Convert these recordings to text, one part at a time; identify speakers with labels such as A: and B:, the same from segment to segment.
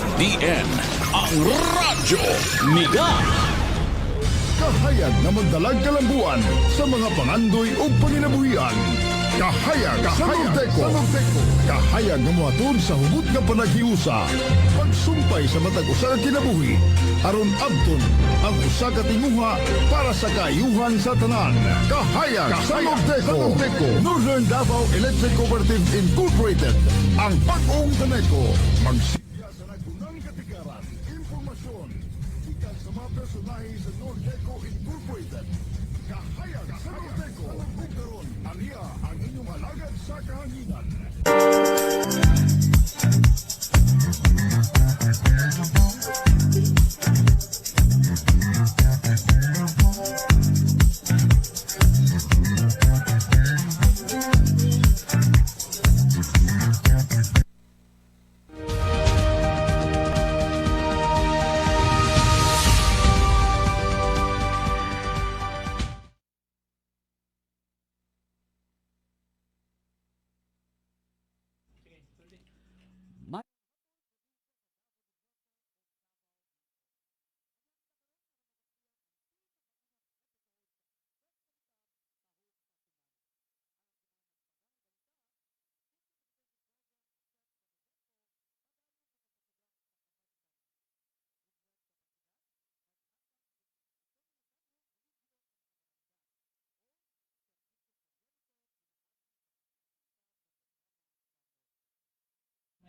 A: DXDN, ang radyo Miga.
B: Kahayag na magdalag kalambuan sa mga pangandoy o panginabuhian. Kahayag sa Nordeco. Kahayag na muhatod sa hugot nga panaghiusa. Pagsumpay sa matag usa ka kinabuhi. Aron abton ang usa ka tinguha para sa kaayuhan sa tanan. Kahayag sa Nordeco. Northern Davao Electric Cooperative Incorporated. Ang pag-ong Taneco. Magsilya sa nagunang katikaran. Impormasyon. Ikan sa mga personahe sa Nordeco Incorporated. Kahayag sa Nordeco. Bugdaron, aliya ang inyong alagad sa kahanginan.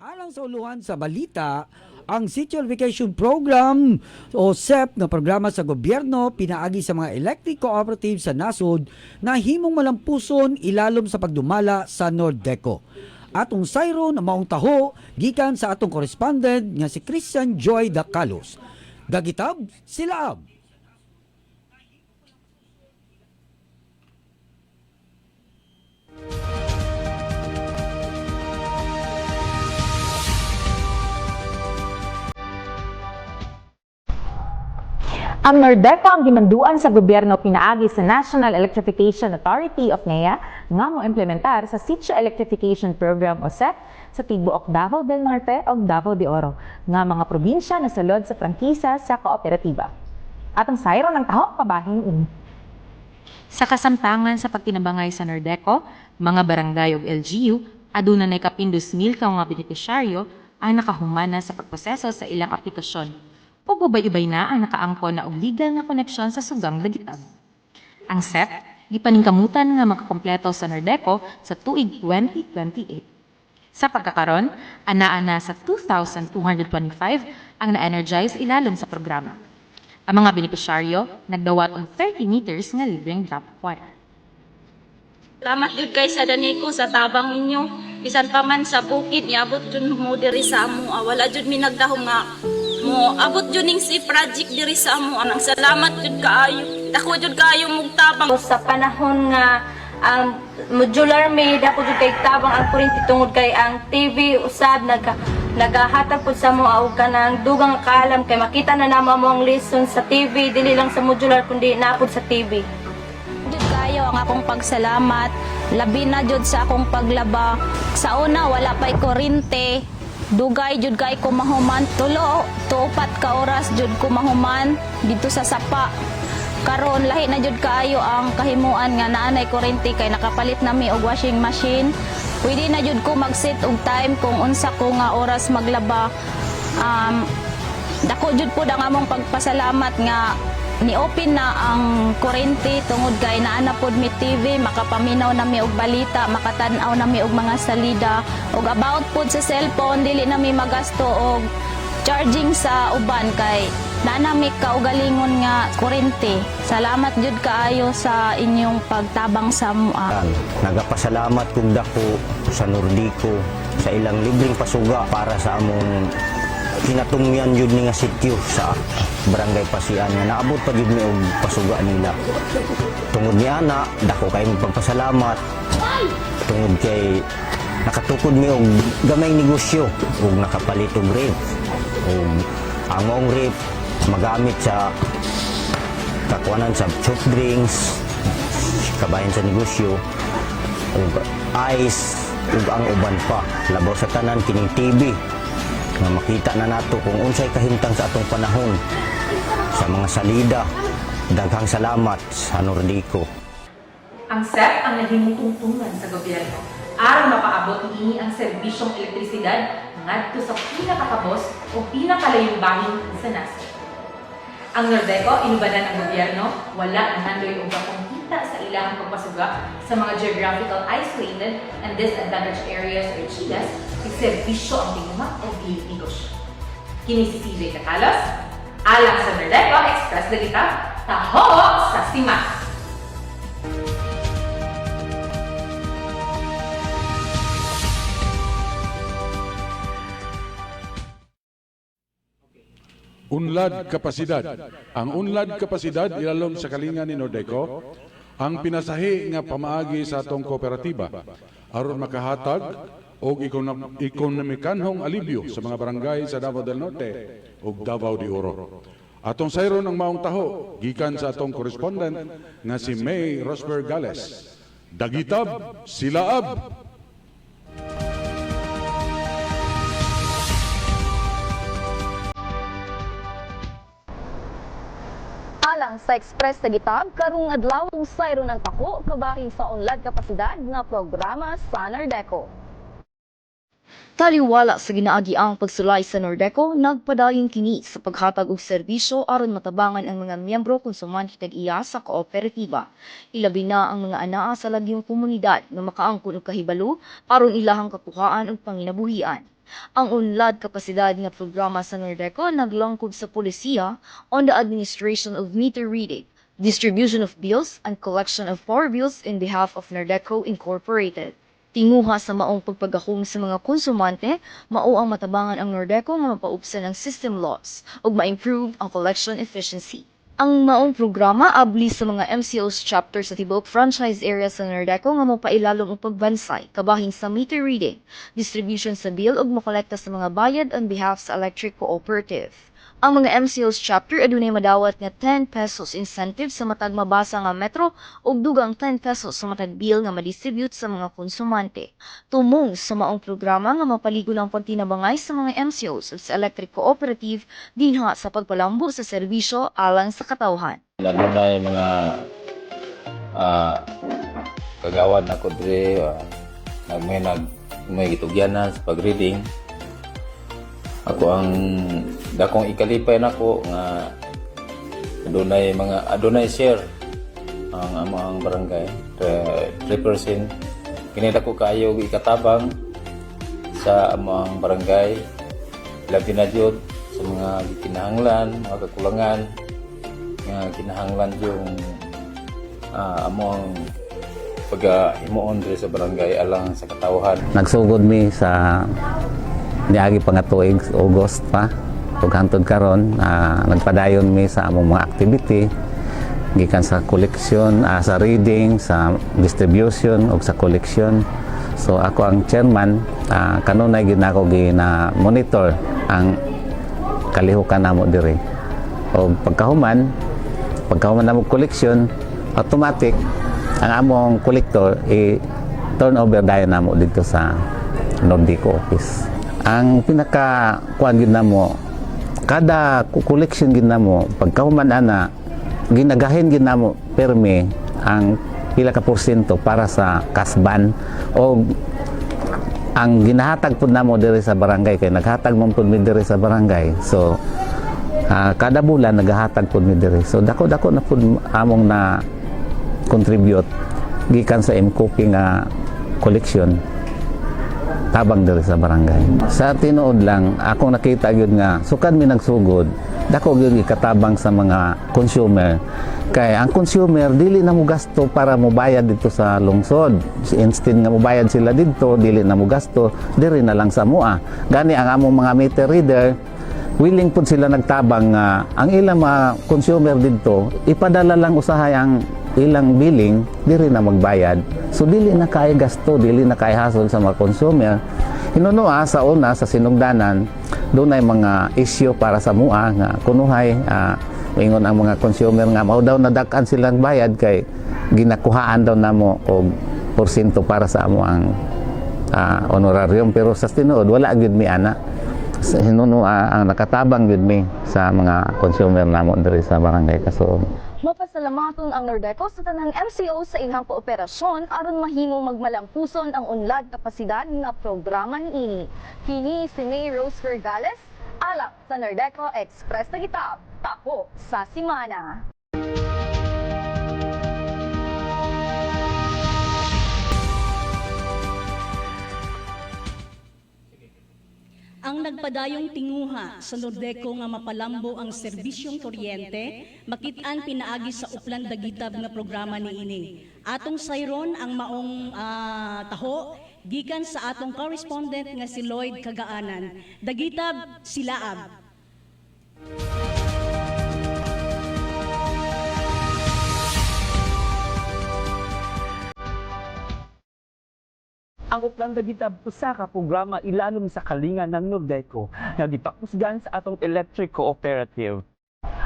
C: Alang sa uluhan sa balita, ang City Vacation Program o SEP na programa sa gobyerno pinaagi sa mga electric cooperative sa nasod na himong malampuson ilalom sa pagdumala sa Nordeco. Atong sayro na maong taho gikan sa atong correspondent nga si Christian Joy Dacalos. Dagitab sila ab.
D: Ang Nordeco ang gimanduan sa gobyerno pinaagi sa National Electrification Authority of NEA nga mo implementar sa Sitio Electrification Program o SEP sa tibuok Davao del Norte o Davao de Oro nga mga probinsya na sulod sa prangkisa sa kooperatiba. At ang sayro ng taho pabahin ini.
E: Sa kasamtangan sa pagtinabangay sa Nordeco, mga barangay ug LGU aduna nay kapindos mil ka mga benepisyaryo ang nakahumana sa pagproseso sa ilang aplikasyon. O ubay-ubay na ang nakaangkon na og legal nga koneksyon sa sugang dagitag. Ang SEP, gipaningkamutan nga makakompleto sa Nordeco sa tuig 2028. Sa pagkakaron, anaa sa 2,225 ang na-energize ilalom sa programa. Ang mga benepisyaryo nagdawat og 30 meters nga libreng drop water.
F: Salamat jud kay sa Daneco sa tabang ninyo. Bisan pa man sa bukid niabot jud mo diri sa amo. Wala jud mi nagdahom nga mo abot jud ning si project diri sa amo. Anang salamat jud kaayo. Dako jud kaayo mugtabang
D: Sa panahon nga ang modular made ako jud kay tabang ang kuryente tungod kay ang TV usab nagahatag pud sa mo og kanang dugang kaalam kay makita na namo mo ang lesson sa TV dili lang sa modular kundi napod sa TV.
G: Jud kayo ang akong pagsalamat, labi na jud sa akong paglaba. Sa una wala pa'y kuryente, dugay jud kay ko mahuman, 3 to 4 ka oras jud ko mahuman dito sa sapa. Karon lahi na jud kaayo ang kahimuan nga naanay kuryente kay nakapalit nami og washing machine. Pwede na jud ko mag-set og time kung unsa ko nga oras maglaba. Dako jud po ang among pagpasalamat nga ni-open na ang kuryente tungod kay naa na pod mi TV, makapaminaw nami og balita, makatan-aw nami og mga salida, og about pod sa cellphone dili nami magasto og charging sa uban kay naa nami kaugalingon nga kuryente. Salamat jud kaayo sa inyong pagtabang sa mua.
H: Nagapasalamat kog dako sa Nordeco sa ilang libreng pasuga para sa among kinatungyan jud ni nga sityo sa Barangay Pasian nga naabot pa jud mi og pasuga nila. Tungod ni ana dako kay magpasalamat tungod kay nakatukod mi og gamay negosyo ug nakapalit og rep. Og ang mong rep magamit sa kakuanan sa soft drinks, kabayan sa negosyo, ug ice ug ang uban pa labaw sa tanan kining TV nga makita na nato kung unsay kahimtang sa atong panahon. Sa mga salida, daghang salamat sa Nordico.
E: Ang SEP ang naging tungtungan sa gobyerno aron mapaabot niini ang serbisyong elektrisidad ngadto sa pinakakabos o pinakalayong bahin sa nasod. Ang Nordeco inubanan ng gobyerno, wala nang nandoy og dakong kita sa ilang pagpasuga sa mga geographical isolated and disadvantaged areas or GIAs, serbisyo ang tinguma o biling negosyo. Kini si CJ Takalos, alang sa Nordeco Express Dalita, taho sa Sima.
I: Unlad kapasidad. Ang unlad kapasidad ilalom sa kalinga ni Nordeco ang pinasahi nga pamaagi sa atong kooperatiba aron makahatag og ekonomikanhong alibyo sa mga barangay sa Davao del Norte ug Davao de Oro. Atong sayron ang maong taho gikan sa atong correspondent nga si May Rosberg Gales. Dagitab, silaab.
J: Alang sa Express Tagitab, karong adlaw ang sayro ng tako kabahin sa unlad kapasidad na programa sa Nordeco. Taliwala sa ginaagiang pagsulay sa Nordeco, nagpadayon kini sa paghatag og serbisyo aron matabangan ang mga miyembro konsumante tag-iya sa kooperatiba. Ilabi na ang mga anaa sa labyong komunidad na makaangkon og kahibalo aron ilahang kapuhaan ug panginabuhian. Ang unlad kapasidad nga programa sa Nordeco naglangkod sa polisiya on the administration of meter reading, distribution of bills, and collection of power bills in behalf of Nordeco Incorporated. Tinguha sa maong pagpagahom sa mga konsumante, mao ang matabangan ang Nordeco nga mapaubsan ang system loss ug ma-improve ang collection efficiency. Ang maong programa abli sa mga MCOs chapter sa tibuok franchise area sa Nordeco nga mapailalom ang pagbansay kabahin sa meter reading, distribution sa bill ug mokolekta sa mga bayad on behalf sa electric cooperative. Ang mga MCOs chapter adunay madawat nga 10 pesos incentive sa matag mabasa nga metro ug dugang 10 pesos sa matag bill nga ma-distribute sa mga konsumante. Tumong sa maong programa nga mapaligo ang pantinabangay sa mga MCOs ug sa electric cooperative dinha sa pagpalambo sa serbisyo alang sa katawhan.
K: Lalo na yung mga kagawad na kodre, may gitugyanan sa pag-reading. Ako ang dakong ikalipay nako nga adunay share ang among barangay 3%. Kini dako kaayo ikatabang sa among barangay, labi na jud sa mga kinahanglan, mga kakulangan nga kinahanglan yung among pag-himuon diri sa barangay alang sa katawhan.
L: Nagsugod mi sa niagi pa nga tuig August pa ug hantod karon nagpadayon mi sa among mga activity gikan sa collection, sa reading, sa distribution ug sa collection. So ako ang chairman, kanunay gid nako gina-monitor ang kalihukan namo diri. Og pagkahuman namo collection, automatic ang among collector i-turn over dayon namo dito sa Nordico office. Ang pinaka kuan gid namo, kada collection gid namo pagkahuman ana ginagahin gid namo permi ang pila ka porsyento para sa kasban o ang ginahatag pud namo diri sa barangay kay naghatag man pud mi diri sa barangay. So kada bulan nagahatag pud mi diri. So dako na pud among na contribute gikan sa MCOP nga collection tabang diri sa barangay. Sa tinuod lang, akong nakita gyud nga sukad mi nagsugod, dako gyud ikatabang sa mga consumer. Kay ang consumer dili na mo gasto para mo bayad dito sa lungsod. Instead nga mo bayad sila dito, dili na mo gasto diri na lang sa mua. Gani ang among mga meter reader willing pud sila nagtabang nga ang ilang mga consumer dito ipadala lang usahay ang ilang billing diri na magbayad. So dili na kay gasto, dili na kay hasol sa mga consumer. Hinunoa sa una sa sinugdanan dunay mga issue para sa mua nga kunuhay ingon ang mga consumer nga mao daw nadak-an silang bayad kay ginakuhaan daw namo og porsyento para sa amo ang honorarium, pero sa tinuod wala gyud mi ana. ang nakatabang yun mi sa mga consumer namo diri sa barangay Kasuon.
J: Mapasalamaton ang Nordeco sa tanang MCO sa ilang kooperasyon aron mahimong magmalampuson ang unlad kapasidad nga programa niini. Kini si May Rose Vergales, alak sa Nordeco Express na Kitab, tapo sa Simana.
M: Ang nagpadayong tinguha sa Nordeco nga mapalambo ang serbisyong kuryente, makit-an pinaagi sa uplan dagitab nga programa niini. Atong sayron ang maong taho gikan sa atong correspondent nga si Lloyd Kagaanan. Dagitab Silaab.
N: Ang uplan dagitab usa ka programa ilalom sa kalingan ng Nordeco nga gipakusgan sa atong electric cooperative.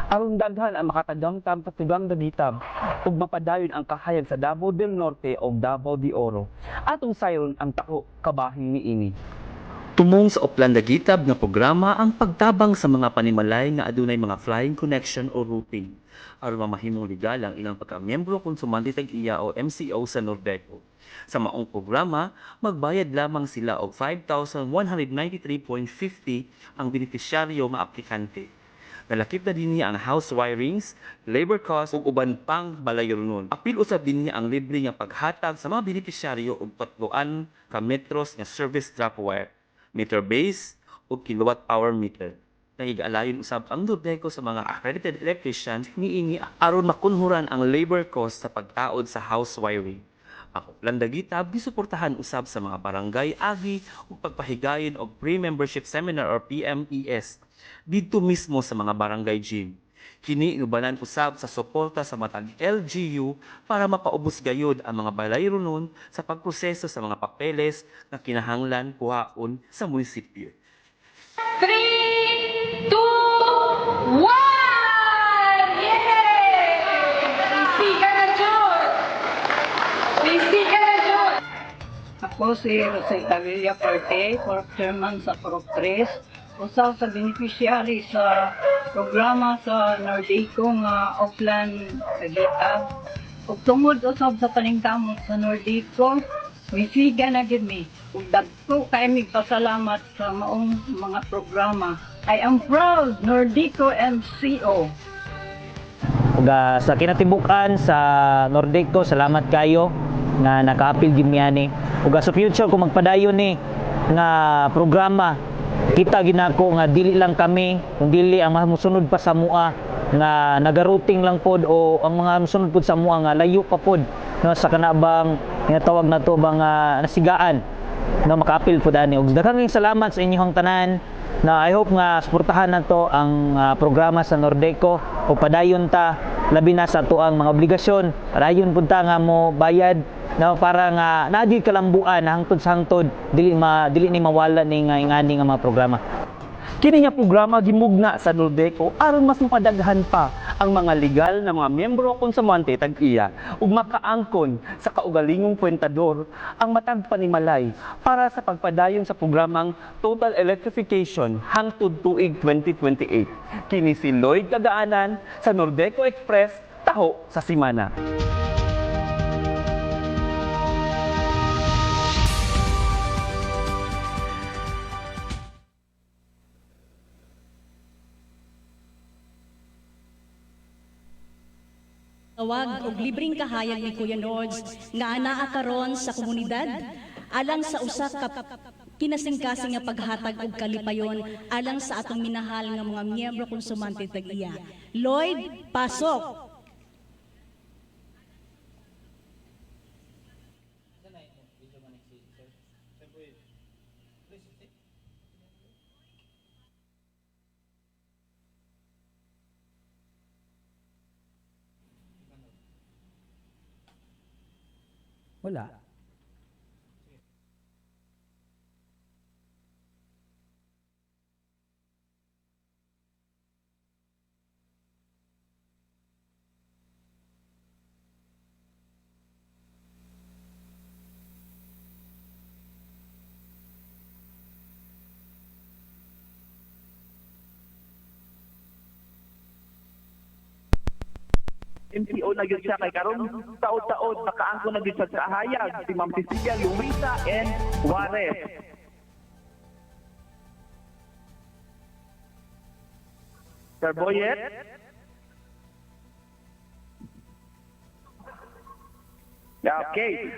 N: Aron daghan ang makatadamtam patugang dagitab ug mapadayon ang kahayag sa Davao del Norte o Davao de Oro. Atong sayon ang tako kabahin niini.
O: Tumong sa uplan dagitab nga programa ang pagtabang sa mga panimalay nga adunay mga flying connection o routing aron mamahimong legal ang ilang pagka-miyembro konsumante tag-iya o MCO sa Nordeco. Sa maong programa, magbayad lamang sila og 5,193.50 ang benepisyaryo nga aplikante. Nalakip na din niya ang house wirings, labor cost ug uban pang balayron. Apil usab din niya ang libre nga paghatag sa mga benepisyaryo og 3 ka metros nga service drop wire, meter base ug kilowatt hour meter. Nahig-alayon usab ang Nordeco sa mga accredited electricians niini aron makunhuran ang labor cost sa pagtaod sa house wiring. Ang uplan dagitab gisuportahan usab sa mga barangay agi ug pagpahigayon og pre-membership seminar or PMES didto mismo sa mga barangay gym. Kini inubanan usab sa suporta sa matag LGU para mapaubos gayud ang mga balayronon sa pagproseso sa mga papeles nga kinahanglan kuhaon sa munisipyo.
P: 3, 2, 1!
Q: Ako si Rosita Villa Parte, fourth chairman sa Corp 3, usa sa beneficiary sa programa sa Nordeco nga Oplan Kagitab. Ug tungod usab sa paningkamot sa Nordeco, misiga na gid mi. Ug dagko kay mi pasalamat sa maong mga programa. I am proud Nordeco MCO.
R: Ug sa kinatibukan sa Nordeco, salamat kayo nga naka-apil gid mi ani. Ug sa future kung magpadayon ni nga programa, kita ginako nga dili lang kami, kung dili ang masunod pa sa mua nga nagarouting lang pod o ang mga musunod pod sa mua nga layo pa pod no, sa kanabang tinatawag na to mga nasigaan na maka-apil pod ani. Ug daghang salamat sa inyong tanan na I hope nga suportahan nato ang programa sa Nordeco o padayon ta labi na sa tuang mga obligasyon. Padayon pud ta nga mo bayad na para nga naadi kalambuan hangtod sa hangtod dili ni mawala ni nga ingani nga mga programa.
N: Kini nga programa gimugna sa Nordeco aron mas mapadaghan pa ang mga legal na mga miyembro konsumante tag-iya ug makaangkon sa kaugalingong kwentador ang matag panimalay para sa pagpadayon sa programang Total Electrification hangtod tuig 2028. Kini si Lloyd Kagaanan sa Nordeco Express, taho sa Simana.
M: Tawag og libreng kahayag ni Kuya Nords nga anaa karon sa komunidad alang sa usa ka kinasingkasing nga paghatag og kalipayon alang sa atong minahal nga mga miyembro konsumante tag-iya. Lloyd, pasok.
C: Wala.
N: MCO na yun siya kay karon taod-taod makaangko na gid sa kahayag si Ma'am Cecilia Luisa and Juarez. Sir Boyet? Okay.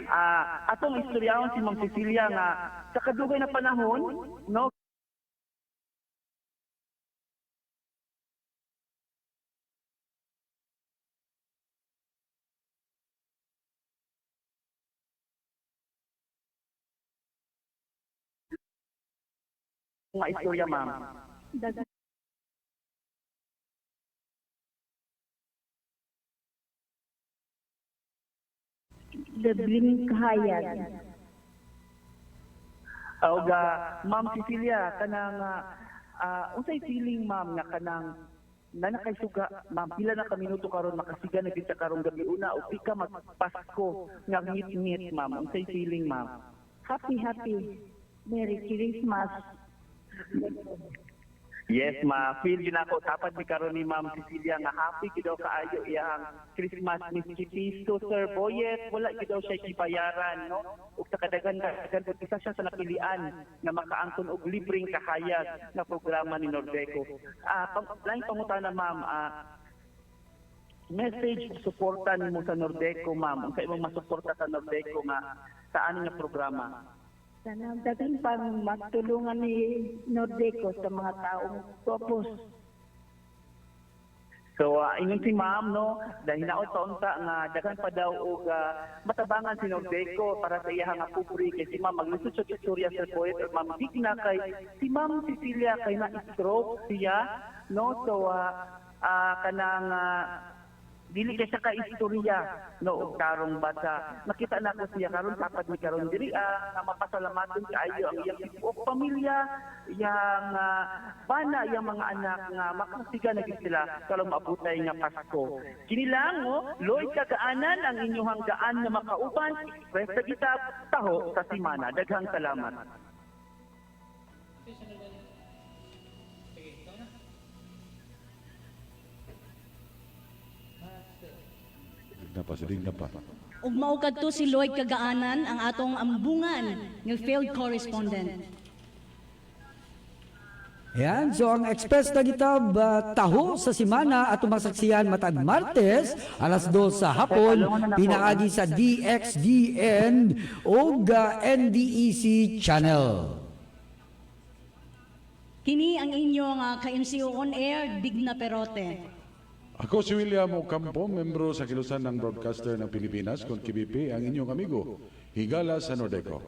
N: Atong istoryahon si Ma'am Cecilia nga sa kadugay na panahon, no? Nga istorya, ma'am.
Q: Libring kahayag.
N: Oga, Ma'am Cecilia, kanang unsay feeling ma'am nga kanang nanakaysuga, ma'am, pila na ka minuto karon makasiga na gid sa karong gabi una o pika magpasko nga ngit-ngit, ma'am. Unsay feeling, ma'am?
Q: Happy. Merry Christmas.
N: Yes, ma. Feel yun ako. Tapat ni karon ni Ma'am Cecilia nga happy kidaw kaayo iyang Christmas ni Chipisto, Sir Boyet. Wala kidaw siya kibayaran, no? Ug sa kadagan-dagan isa siya sa napilian na makaangkon og libreng kahayag na programa ni Nordeco. Lain pangutana, ma'am, message suporta nimo sa Nordeco, ma'am. Unsa imong masuporta sa Nordeco nga sa ano nga programa?
Q: Sana dating pang matulungan ni Nordeco sa mga taong popos.
N: So, ingon si ma'am, no, dahil hinaot pa unta nga daghan pa daw og matabangan si Nordeco para sa iyang nga pupuri kay si ma'am maglisod sa istorya sa poet or ma'am digna kay si Ma'am Cecilia kay na-stroke siya, no, so kanang dili kay siya ka istorya, no, karong bata nakita na ko siya karon dapat ni karon diri nga mapasalamaton kaayo ang iyang tibuok pamilya, iyang bana, iyang mga anak nga makasiga na gid sila kalong maabutay nga Pasko. Kini lang, Lloyd Kagaanan ang inyong gaan na makauban express sa kitab taho sa simana. Daghang salamat.
I: Digna pa.
M: Ug mao kadto si Lloyd Kagaanan ang atong ambungan nga field correspondent.
C: Yan, so ang Express na Kitab taho sa simana at masaksiyan matag Martes alas 2 sa hapon pinaagi sa DXDN o NDEC channel.
M: Kini ang inyong ka-MCO on air, Digna Perote.
I: Ako si William Ocampo, membro sa kilusan ng Broadcaster ng Pilipinas, kung KBP, ang inyong amigo, higala sa Nordeco.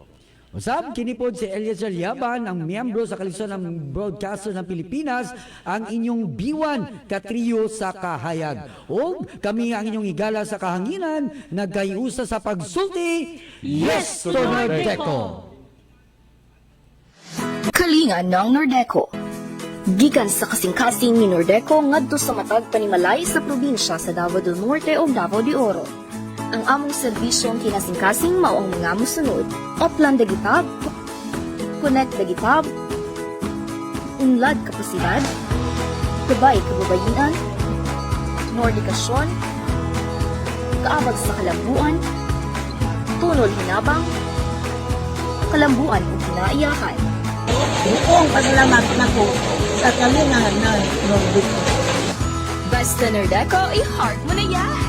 C: Usab, kinipod si Eliezer Yaban, ang miyembro sa kalisuan ng Broadcaster ng Pilipinas, ang inyong biwan katriyo sa kahayag. O kami ang inyong higala sa kahanginan, nagkayusa sa pagsulti, Yes to Nordeco!
J: Kalinga ng Nordeco. Gikan sa kasing-kasing ni Nordeco ngadto sa matag panimalay sa probinsya sa Davao del Norte o Davao de Oro. Ang among serbisyong kinasing-kasing mao ang mga mosunod: Oplan Dagitab, Connect Dagitab, Unlad Kapasidad, Gabay Kababayinan, Nordikasyon, Kaabag sa Kalambuan, Tunol Hinabang, Kalambuan ug Kinaiyahan.
Q: Buong paglamat nako sa kalinga ng Nordeco.
J: Basta Nordeco, i-heart mo na yan!